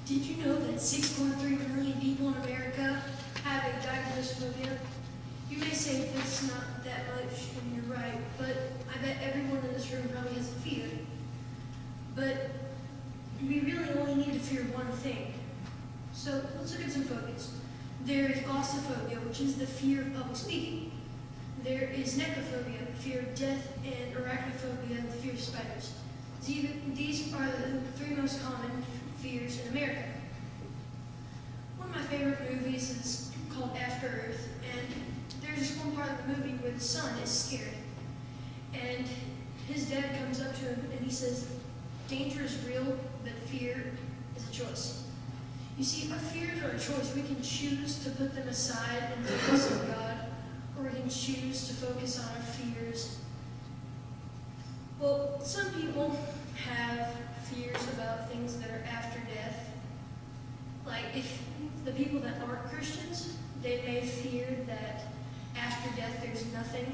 Did you know that 6.3 million people in America have a diagnosed phobia? You may say that's not that much, and you're right, but I bet everyone in this room probably has a fear. But we really only need to fear one thing. So let's look at some phobias. There is glossophobia, which is the fear of public speaking. There is necrophobia, the fear of death, and arachnophobia, the fear of spiders. These are the three most common fears in America. One of my favorite movies is called After Earth, and there's this one part of the movie where the son is scared. And his dad comes up to him and he says, danger is real, but fear is a choice. You see, our fears are a choice. We can choose to put them aside and focus on God, or we can choose to focus on our fears. Well, some people have fears about things that are after death. Like if the people that aren't Christians, they may fear that after death there's nothing.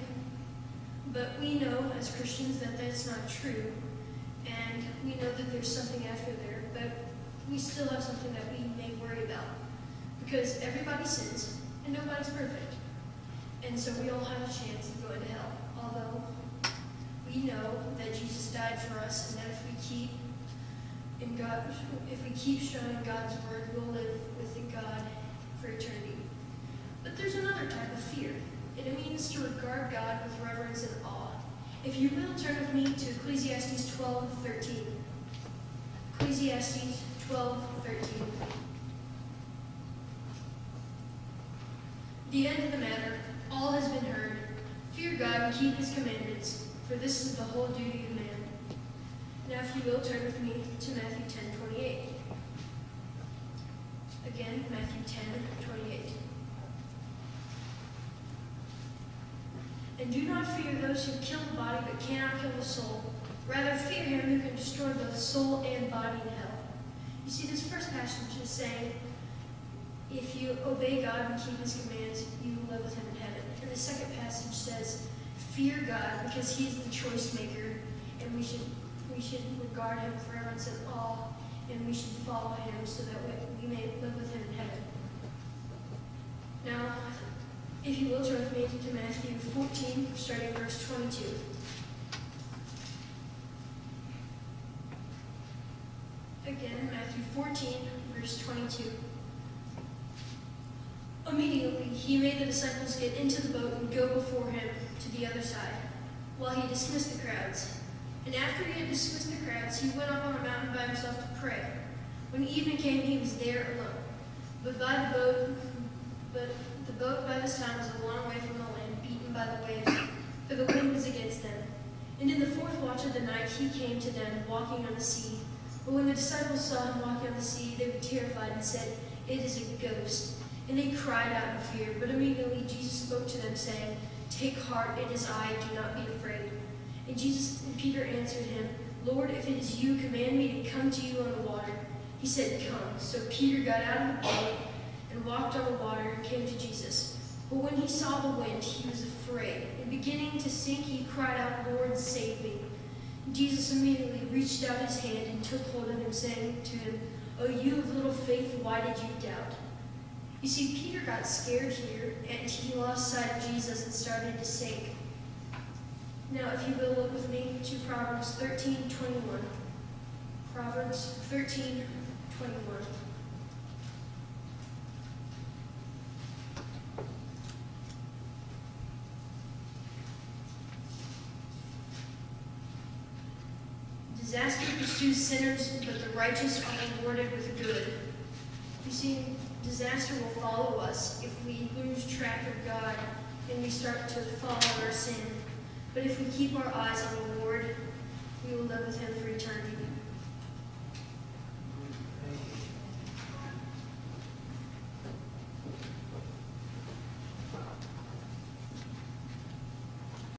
But we know as Christians that that's not true. And we know that there's something after there, but we still have something that we may worry about. Because everybody sins, and nobody's perfect. And so we all have a chance of going to hell. Although we know that Jesus died for us, and that if we keep showing God's word, we'll live with God for eternity. But there's another type of fear, and it means to regard God with reverence and awe. If you will, turn with me to Ecclesiastes 12:13. Ecclesiastes 12:13. The end of the matter, all has been heard. Fear God and keep his commandments, for this is the whole duty of man. Now, if you will, turn with me to Matthew 10:28. Again, Matthew 10:28. And do not fear those who kill the body but cannot kill the soul. Rather, fear him who can destroy both soul and body in hell. You see, this first passage is saying, if you obey God and keep his commands, you will live with him in heaven. And the second passage says, fear God because he is the choice maker, and we should regard him with reverence and awe, and we should follow him so that we may live with him in heaven. Now, if you will, turn with me to Matthew 14, starting verse 22. Again, Matthew 14, verse 22. Immediately, he made the disciples get into the boat and go before him to the other side, while he dismissed the crowds. And after he had dismissed the crowds, he went up on a mountain by himself to pray. When evening came, he was there alone. But the boat by this time was a long way from the land, beaten by the waves, for the wind was against them. And in the fourth watch of the night, he came to them, walking on the sea. But when the disciples saw him walking on the sea, they were terrified and said, "It is a ghost." And they cried out in fear. But immediately Jesus spoke to them, saying, "Take heart, it is I, do not be afraid." And Peter answered him, "Lord, if it is you, command me to come to you on the water." He said, "Come." So Peter got out of the boat and walked on the water and came to Jesus. But when he saw the wind, he was afraid. And beginning to sink, he cried out, "Lord, save me." And Jesus immediately reached out his hand and took hold of him, saying to him, "O you of little faith, why did you doubt?" You see, Peter got scared here, and he lost sight of Jesus and started to sink. Now, if you will, look with me to Proverbs 13:21. Proverbs 13:21. Disaster pursues sinners, but the righteous are rewarded with good. You see, disaster will follow us if we lose track of God and we start to follow our sin. But if we keep our eyes on the Lord, we will live with him for eternity.